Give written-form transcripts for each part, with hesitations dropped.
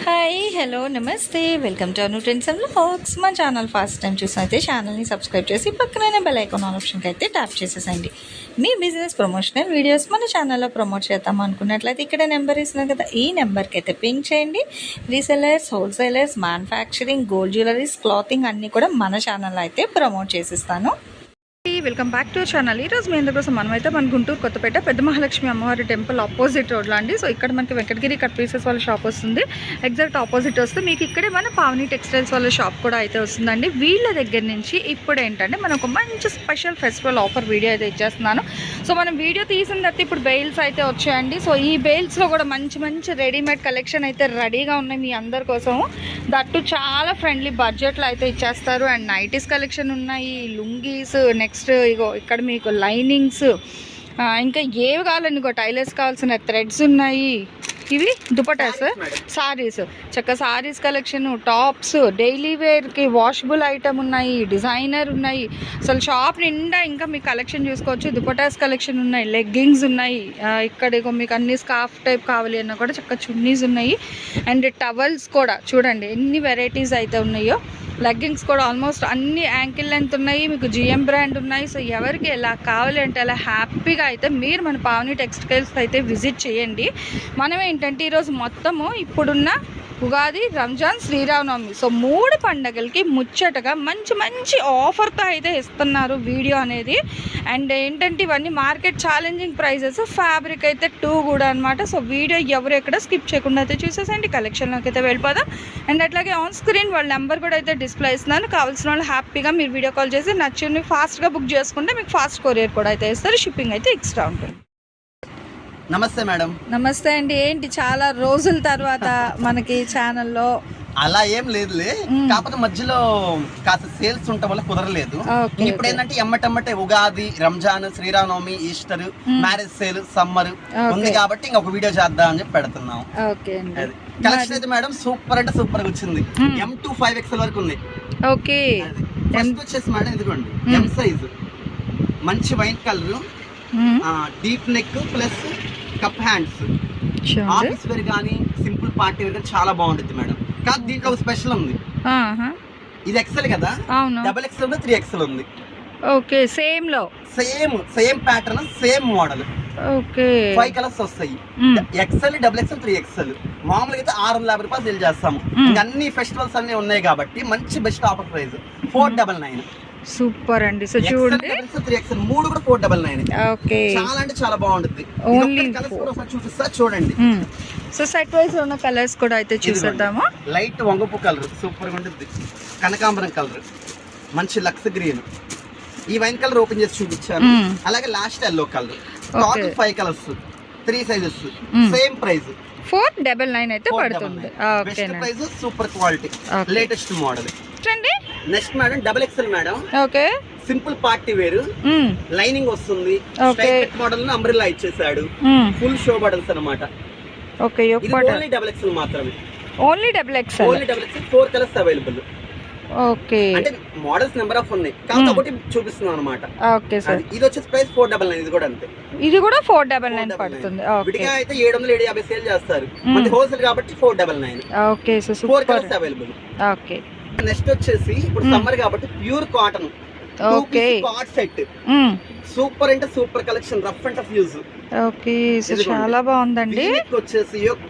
Hi hello నమస్తే welcome to Anu trends and vlogs. మా channel first time చూసినైతే ఛానల్ని subscribe చేసి పక్కనే బెల్ ఐకాన్ ఆప్షన్కి అయితే ట్యాప్ చేసేసండి. మీ బిజినెస్ ప్రమోషనల్ వీడియోస్ మన ఛానల్లో ప్రమోట్ చేద్దాం అనుకున్నట్లయితే ఇక్కడ నెంబర్ ఇస్తున్నాం కదా, ఈ నెంబర్కి అయితే పింక్ చేయండి. Resellers, wholesalers, manufacturing, gold jewelleries, clothing అన్నీ కూడా మన ఛానల్లో అయితే ప్రమోట్ చేసిస్తాను. Welcome back to channel. ఈరోజు మీ అందుకోసం మనమైతే మన గుంటూరు కొత్తపేట పెద్ద మహాలక్ష్మి అమ్మవారి టెంపుల్ ఆపోజిట్ రోడ్లో అండి. సో ఇక్కడ మనకి వెంకటగిరి కట్ పీసెస్ వాళ్ళ షాప్ వస్తుంది. ఎగ్జాక్ట్ ఆపోజిట్ వస్తే మీకు ఇక్కడే మన పావని టెక్స్టైల్స్ వాళ్ళ షాప్ కూడా అయితే వస్తుందండి. వీళ్ళ దగ్గర నుంచి ఇప్పుడు ఏంటంటే మనం ఒక మంచి స్పెషల్ ఫెస్టివల్ ఆఫర్ వీడియో అయితే ఇచ్చేస్తున్నాను. సో మనం వీడియో తీసిన తర్వాత ఇప్పుడు బెయిల్స్ అయితే వచ్చాయండి. సో ఈ బెయిల్స్లో కూడా మంచి మంచి రెడీమేడ్ కలెక్షన్ అయితే రెడీగా ఉన్నాయి మీ అందరి కోసము. దట్టు చాలా ఫ్రెండ్లీ బడ్జెట్లో అయితే ఇచ్చేస్తారు. అండ్ నైటీస్ కలెక్షన్ ఉన్నాయి, లుంగీస్, నెక్స్ట్ ఇగో ఇక్కడ మీకు లైనింగ్స్, ఇంకా ఏవి కావాలండి, ఇంకో టైలర్స్ కావాల్సిన థ్రెడ్స్ ఉన్నాయి. ఇవి దుపటాస్, సారీస్, చక్క సారీస్ కలెక్షన్, టాప్స్, డైలీ వేర్కి వాషబుల్ ఐటమ్ ఉన్నాయి, డిజైనర్ ఉన్నాయి. అసలు షాప్ నిండా ఇంకా మీకు కలెక్షన్ చూసుకోవచ్చు. దుపటాస్ కలెక్షన్ ఉన్నాయి, లెగ్గింగ్స్ ఉన్నాయి. ఇక్కడ మీకు అన్ని స్కార్ఫ్ టైప్ కావాలి అన్నా కూడా చక్క చున్నీస్ ఉన్నాయి. అండ్ టవల్స్ కూడా చూడండి ఎన్ని వెరైటీస్ అయితే ఉన్నాయో. లెగ్గింగ్స్ కూడా ఆల్మోస్ట్ అన్ని యాంకిల్ లెంత్ ఉన్నాయి, మీకు జిఎం బ్రాండ్ ఉన్నాయి. సో ఎవరికి ఎలా కావాలి అంటే అలా హ్యాపీగా అయితే మీరు మన పావని టెక్స్టైల్స్ అయితే విజిట్ చేయండి. మనం ఏంటంటే ఈరోజు మొత్తము ఇప్పుడున్న ఉగాది, రంజాన్, శ్రీరామనవమి, సో 3 పండగలకి ముచ్చటగా మంచి మంచి ఆఫర్తో అయితే ఇస్తున్నారు వీడియో అనేది. అండ్ ఏంటంటే ఇవన్నీ మార్కెట్ ఛాలెంజింగ్ ప్రైజెస్, ఫ్యాబ్రిక్ అయితే 2 కూడా అనమాట. సో వీడియో ఎవరు ఎక్కడ స్కిప్ చేయకుండా అయితే చూసేసండి. కలెక్షన్లోకి అయితే వెళ్ళిపోదాం. అండ్ అట్లాగే ఆన్ స్క్రీన్ వాళ్ళ నెంబర్ కూడా అయితే డిస్ప్లే ఇస్తున్నాను. కావాల్సిన వాళ్ళు హ్యాపీగా మీరు వీడియో కాల్ చేసి నచ్చింది ఫాస్ట్గా బుక్ చేసుకుంటే మీకు ఫాస్ట్ కొరియర్ కూడా అయితే ఇస్తారు. షిప్పింగ్ అయితే ఎక్స్ట్రా ఉంటుంది. నమస్తే మేడం. నమస్తే అండి. ఏంటి చాలా రోజుల తర్వాత మనకి ఛానల్లో? అలా ఏం లేదులే, కాకపోతే మధ్యలో కాస్త సేల్స్ ఉండటం వల్ల కుదరలేదు. ఇప్పుడు ఏంటంటే ఎమ్మటమ్మటే Ugadi, Ramzan, Sriramanavami, Easter, marriage sale, summer ఉంది కాబట్టి ఇంకొక వీడియో చేద్దాం అని చెప్పి పెడుతున్నాం. కలెక్షన్ అయితే మేడం సూపర్ అంటే సూపర్ గా వచ్చింది. M2 5XL వరకు ఉంది. ఓకే, ఫస్ట్ వచ్చేసి మేడం ఇదిగోండి M సైజ్, మంచి white colour, deep neck plus cup hands, office wear కానీ సింపుల్ పార్టీ వేర్ కానీ చాలా బాగుంటుంది మేడం. కాదు దీంట్లో ఒక స్పెషల్ ఉంది. ఇది XL కదా, XXL ఉంది, 3XL ఉంది. ఓకే, సేమ్ లో same pattern, same model. Okay, 5 colours వస్తాయి. XL, XXL, 3XL. మామూలుగా అయితే 650 రూపాయలు సేల్ చేస్తాము. అన్ని ఫెస్టివల్స్ అన్ని ఉన్నాయి కాబట్టి మంచి బెస్ట్ ఆఫర్ ప్రైస్ 499. సూపర్ అండి. సో చూడండి 3XL 3 కూడా 499. ఓకే, చాలా అంటే చాలా బాగుంటుంది. ఓన్లీ కలర్స్ కూడా ఒకసారి చూపిస్తా చూడండి. సో సెట్ వైస్ ఉన్న కలర్స్ కూడా అయితే చూసేద్దాము. లైట్ వంగపు కలర్ సూపర్ గా ఉంటుంది, కనకాంబరం కలర్, మంచి లక్స్ గ్రీన్, ఈ వైన్ కలర్ ఓపెన్ చేసి చూపించాను. అలాగే last yellow colour, total 5 colours, 3 sizes, same price 499 అయితే పడుతుంది. Best price, super quality, latest model. Next madam XXL madam. Okay, simple party wear, lining వస్తుంది, స్ట్రైట్ మోడల్ ను అంబ్రెల్లా ఇచ్చేసాడు, ఫుల్ షో బటన్స్ అన్నమాట. Okay, only XXL మాత్రమే, only XXL 4 colours available. Okay, అంటే models number of ఉన్నాయి కాబట్టి ఒకటి చూపిస్తున్నాం అన్నమాట. ఓకే సార్, ఇది వచ్చేసి ప్రైస్ 499. ఇది కూడా అంతే, ఇది కూడా 499 పడుతుంది. విడిగా అయితే 700-750 సేల్ చేస్తారు, మన హోల్సేల్ కాబట్టి 499. Okay, so 4 colours available. Okay, next వచ్చేసి ఇప్పుడు సమ్మర్ కాబట్టి pure cotton, okay, cord set, super అంటే super collection, rough and tough use. Okay, so చాలా బాగుందండి. వచ్చేసి యోక్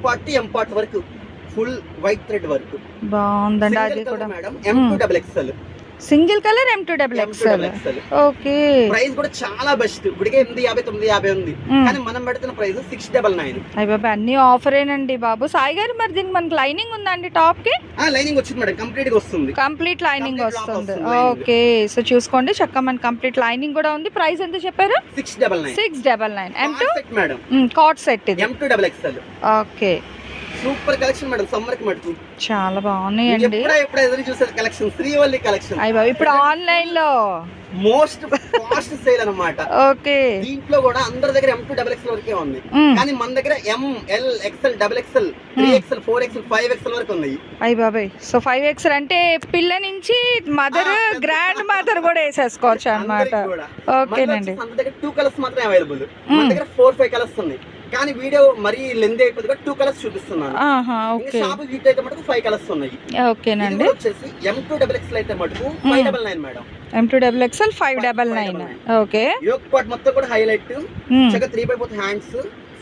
పార్ట్ ఎం పార్ట్ వరకు ఫుల్ వైట్ థ్రెడ్ వర్క్ బాగుందండి. అది కూడా madam M2 XXL single colour M2 XXL. Okay, price కూడా చాలా బెస్ట్. ఇప్పటికే 850-950 ఉంది, కానీ మనం పెడుతున్న ప్రైస్ 699. అయ్య బాబా, అన్ని ఆఫరేనండి బాబు. సాయి గారు మరి దీనికి మనకి లైనింగ్ ఉందండి టాప్ కి? లైనింగ్ వచ్చింది మేడం, కంప్లీట్ గా వస్తుంది, కంప్లీట్ లైనింగ్ వస్తుంది. ఓకే, సో చూసుకోండి చక్కగా మన కంప్లీట్ లైనింగ్ కూడా ఉంది. ప్రైస్ ఎంత చెప్పారు? 699. M2 మేడం, కార్డ్ సెట్ ఇది M2 XXL. Okay, super collection madam, summer కి మటుకు చాలా బాగున్నాయండి. ఎప్పుడు ఎదురు చూసారు కలెక్షన్, శ్రీవల్లి కలెక్షన్. అయ్య బాబు, ఇప్పుడు ఆన్లైన్ లో మోస్ట్ ఫాస్ట్ సేల్ అన్నమాట. ఓకే, దీంట్లో కూడా అందరి దగ్గర M2 XXL వరకే ఉంది, కానీ మన దగ్గర M, L, XL, XXL, 3XL, 4XL, 5XL వరకు ఉన్నాయి. అయ్య బాబాయ్, సో 5XL అంటే పిల్ల నుంచి మదర్, గ్రాండ్ మదర్ కూడా వేసేసుకోవచ్చు అన్నమాట. ఓకేనండి, మన దగ్గర 2 కలర్స్ మాత్రమే అవైలబుల్, మన దగ్గర 4-5 కలర్స్ ఉన్నాయి. కానీ వీడియో మరీ లెంత్ అయిపోతుంది 2 కలర్స్ చూపిస్తున్నాను. షాప్ హీట్ అయితే మటుకు 5 కలర్స్ ఉన్నాయి. ఓకేనండి. వచ్చేసి M2XXL అయితే మటుకు 599 madam. M2XXL 599. Okay. Yoke part మొత్తం కూడా హైలైట్, చక్కగా 3/4 హ్యాండ్స్,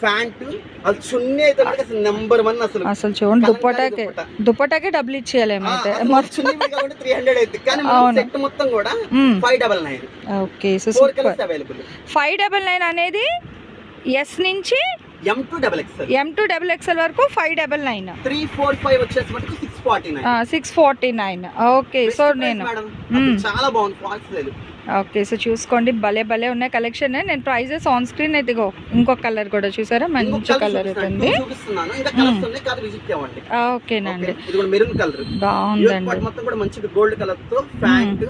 ఫ్యాంట్, అది చున్నీ అయితే అసలు నెంబర్ 1 అసలు చూడండి. దుప్పటాకే డబ్బులు ఇచ్చేయాలేమో అయితే. చున్నీ మీద 300 అయితే, కానీ సెట్ మొత్తం కూడా 599. ఓకే. So super. 599 అనేది ఎస్ నుంచి M2XXL వరకు 599. 345 వచ్చేసి మటుకు 649. ఓకే. సో నేను చాలా బాగుంది క్వాలిటీ లేదు. ఓకే. సో చూసుకోండి, భలే భలే ఉన్నాయి కలెక్షన్. నేను ప్రైజెస్ ఆన్ స్క్రీన్ అయితే ఇంకొక కలర్ కూడా చూసారా, మంచి కలర్ అవుతుంది. ఓకేనండి, బాగుందండి. గోల్డ్ కలర్ తో ప్యాంట్,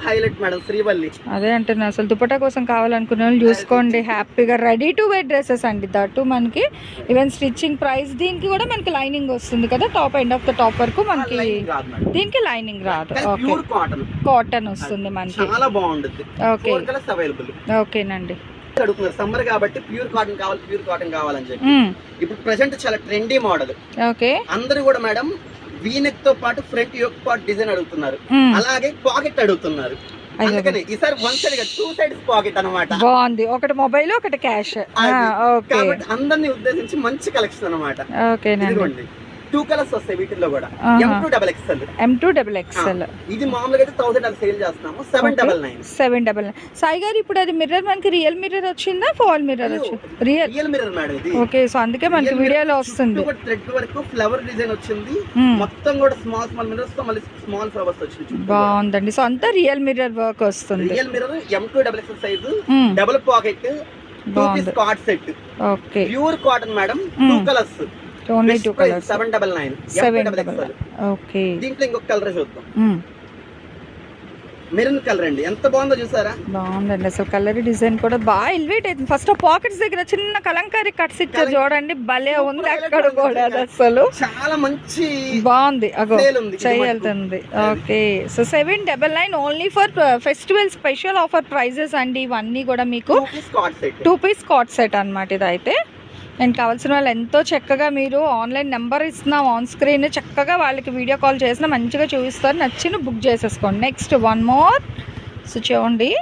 హైలైట్ మేడం శ్రీవల్లి. అదే అంటున్నా, అసలు దుపట్టా కోసం కావాలనుకునే వాళ్ళు చూసుకోండి. హ్యాపీగా రెడీ టు వేర్ డ్రెస్సెస్ అండి. దట్టు మనకి ఈవెన్ స్టిచ్చింగ్ ప్రైస్, దీనికి కూడా మనకి లైనింగ్ వస్తుంది కదా, top end of the top వరకు మనకి దీనికి లైనింగ్ రాదు. ఓకే, కాటన్ వస్తుంది మనకి. చాలా బాగుంటుంది. ఓకే. అవైలబుల్. ఓకేనండి. అడుగుతున్నారు సమ్మర్ కాబట్టి ప్యూర్ కాటన్ కావాలని చెప్పి. ఇప్పుడు ప్రెసెంట్ చాలా ట్రెండీ మోడల్. ఓకే. అందరూ కూడా మేడం వీనెక్ తో పాటు ఫ్రంట్ యోక్ పార్ట్ డిజైన్ అడుగుతున్నారు, అలాగే పాకెట్ అడుగుతున్నారు. అందుకని ఈసారి 1 సైడ్ గా 2 సైడ్స్ పాకెట్ అన్నమాట. బాగుంది, ఒకటి మొబైల్ ఒకటి క్యాష్. కాబట్టి అందరిని ఉద్దేశించి మంచి కలెక్షన్ అన్నమాట. ఓకేనండి. 2 కలర్స్ వస్తాయి వీటిల్లో కూడా. M2XXL ఇది మామూలుగా అయితే 1000 అలా సేల్ చేస్తున్నాము. 799. సాయి గారు, ఇప్పుడు అది మిర్రర్ మనకి రియల్ మిర్రర్ వచ్చిందా, ఫాల్ మిర్రర్ వచ్చింది? రియల్ మిర్రర్ మేడం ఇది. ఓకే. సో అందుకే మనకి వీడియోలో వస్తుంది. థ్రెడ్ వరకు ఫ్లవర్ డిజైన్ వచ్చింది, మొత్తం కూడా స్మాల్ మిర్రర్స్ తో మళ్ళీ స్మాల్ ఫ్లవర్స్ వచ్చింది. బాగుందండి. సో అంతా రియల్ మిర్రర్ వర్క్ వస్తుంది. Real mirror M2XXL size, double pocket, 2 piece cord set. Okay. Pure cotton madam, 2 colours. Only 2 colours. 799. Okay. దీంట్లో ఇంకొక కలర్ చూద్దాం. మెరూన్ కలర్ అండి, ఎంత బాగుందో చూసారా. బాగుందండి, అసలు కలర్ డిజైన్ కూడా బాగా ఎలివేట్ అవుతుంది. ఫస్ట్ పాకెట్స్ దగ్గర చిన్న కలంకారీ కట్స్ ఇచ్చారు చూడండి, భలే ఉంది. అక్కడ కూడా అసలు చాలా మంచి బాగుంది. అగో చేయగలుగుతుంది. Okay. So 799 only for festival special offer prices అండి. ఇవన్నీ కూడా మీకు 2 పీస్ కార్డ్ సెట్ అన్నమాట. ఇదైతే నేను కావాల్సిన వాళ్ళు ఎంతో చక్కగా, మీరు ఆన్లైన్ నెంబర్ ఇస్తున్నాం ఆన్ స్క్రీన్, చక్కగా వాళ్ళకి వీడియో కాల్ చేసినా మంచిగా చూపిస్తారు. నచ్చిన బుక్ చేసేసుకోండి. Next 1 more. సో చూడండి,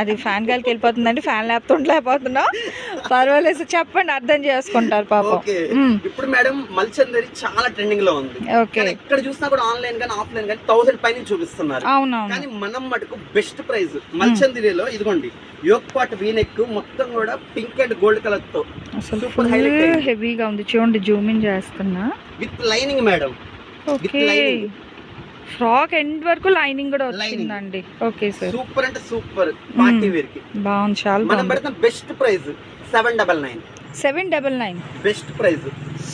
అది ఫ్యాన్ గాలికి వెళ్ళిపోతుందండి, ఫ్యాన్ లేకపోతున్నా పర్వాలేదు, చెప్పండి, అర్థం చేసుకుంటారు పాపం. ఇప్పుడు మేడం మల్చందరి చాలా ట్రెండింగ్ లో ఉంది. ఓకే. ఎక్కడ చూసినా కూడా ఆన్లైన్ గానీ ఆఫ్లైన్ గానీ 1000 పైన చూపిస్తున్నారు. అవునవును. కానీ మనం మటుకు బెస్ట్ ప్రైస్ మల్చందరిలో ఇదిగోండి, యోక్ పార్ట్ వీనెక్ మొత్తం కూడా పింక్ అండ్ గోల్డ్ కలర్ తో సూపర్ హెవీగా ఉంది. చూడండి, జూమ్ ఇన్ చేస్తున్నా. With lining madam. Okay. Frock end వరకు లైనింగ్ కూడా వచ్చిందండి. ఓకే సార్, సూపర్ అంటే సూపర్. పార్టీ వేర్ కి బాగుంది, చాలా మనం పెడతాం. Best price 799. Best price,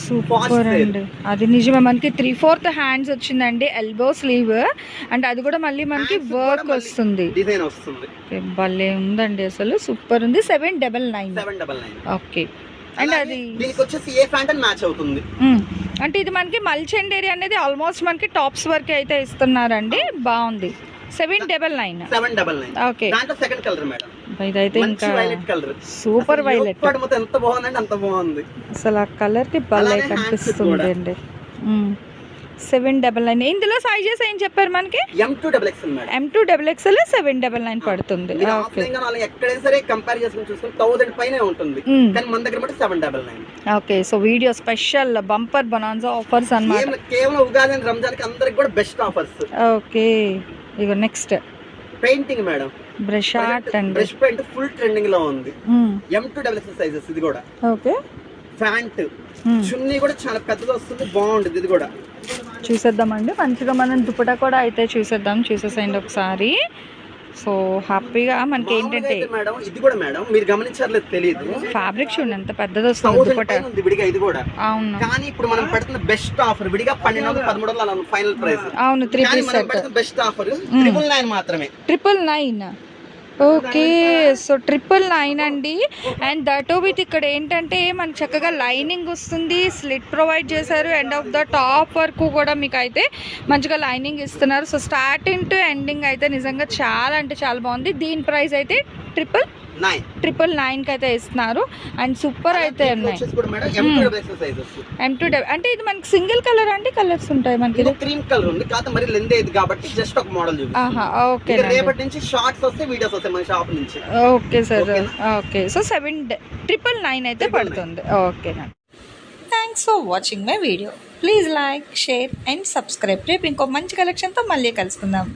super అండి. అది నిజమే, మనకి 3/4 హ్యాండ్స్ వచ్చిందండి, ఎల్బో స్లీవ్, అండ్ అది కూడా మళ్ళీ మనకి వర్క్ వస్తుంది, డిజైన్ వస్తుంది. భలే ఉందండి, అసలు సూపర్ ఉంది. 799. ఓకే. అండ్ అది దీనికి వచ్చేసి ఏ ప్యాంట్ మ్యాచ్ అవుతుంది. అంటే ఇది మనకి మల్చండేరి అనేది ఆల్మోస్ట్ మనకి టాప్స్ వరకు అయితే ఇస్తున్నారండి. బాగుంది. 799. ఓకే. దాంట్లో సెకండ్ కలర్ మేడం, ఇదైతే ఇంకా వైలెట్ కలర్, సూపర్ వైలెట్. మొత్తం ఎంత బాగుందండి, అంత బాగుంది అసలు. ఆ కలర్ కి భలే కనిపిస్తుంది అండి. 799. ఇందులో సైజెస్ ఏం చెప్పారు మనకి? M2XXL 799 పడుతుంది. ఎక్కడైనా సరే కంపేర్ చేసుకుని చూసుకుంటే 1000 పైనే ఉంటుంది, కానీ మన దగ్గర మటు 799. Okay. So video special bumper bonanza offers అన్నమాట. కేవలం ఉగాది అండ్ రంజాన్ కి అందరికి కూడా బెస్ట్ ఆఫర్స్. ఓకే. ఇగో next painting madam, brush art and brush paint full trending లో ఉంది. M2XXL sizes. ఇది కూడా ఓకే. ప్యాంట్ చున్నీ కూడా చాలా పెద్దగా వస్తుంది, బాగుంటుంది. ఇది కూడా చూసేద్దామండి, మంచిగా మనం దుపట్టా కూడా అయితే చూసేసేయండి ఒకసారి. సో హ్యాపీగా మనకి ఏంటంటే మేడం, ఇది కూడా మేడం మీరు గమనించారలేదు తెలియదు, ఫ్యాబ్రిక్ చూడండి ఎంత పెద్దది వస్తుంది దుపట్టా. విడిగా ఇది కూడా. అవును. కానీ ఇప్పుడు మనం పెడుతున్న బెస్ట్ ఆఫర్ విడిగా 1200 1300 అలా ఫైనల్ ప్రైస్. అవును. 3 పీస్ సెట్ బెస్ట్ ఆఫర్ 999 మాత్రమే. 999. ఓకే. సో 999 అండి. అండ్ దట్ విత్ ఇక్కడ ఏంటంటే మనకి చక్కగా లైనింగ్ వస్తుంది, స్లిట్ ప్రొవైడ్ చేశారు, ఎండ్ ఆఫ్ ద టాప్ వరకు కూడా మీకు అయితే మంచిగా లైనింగ్ ఇస్తున్నారు. సో స్టార్టింగ్ టు ఎండింగ్ అయితే నిజంగా చాలా అంటే చాలా బాగుంది. దీని ప్రైస్ అయితే 999కి అయితే ఇస్తున్నారు. అండ్ సూపర్ అయితే ఉన్నాయి. M2 అంటే ఇది మనకి సింగిల్ కలర్ అంటే కలర్స్ ఉంటాయి మనకి. క్రీమ్ కలర్ ఉంది కాదు మరి లెంత్ ఇది కాబట్టి జస్ట్ ఒక మోడల్ చూపిస్తాను. ఓకే, రేపటి నుంచి షార్ట్స్ వస్తాయి, వీడియోస్ వస్తాయి మన షాప్ నుంచి. Okay sir, okay. సో 7,999 అయితే పడుతుంది. ఓకేనా, thanks for watching my video. Please like, share and subscribe. రేపు ఇంకో మంచి కలెక్షన్తో మళ్ళీ కలుసుకుందాం.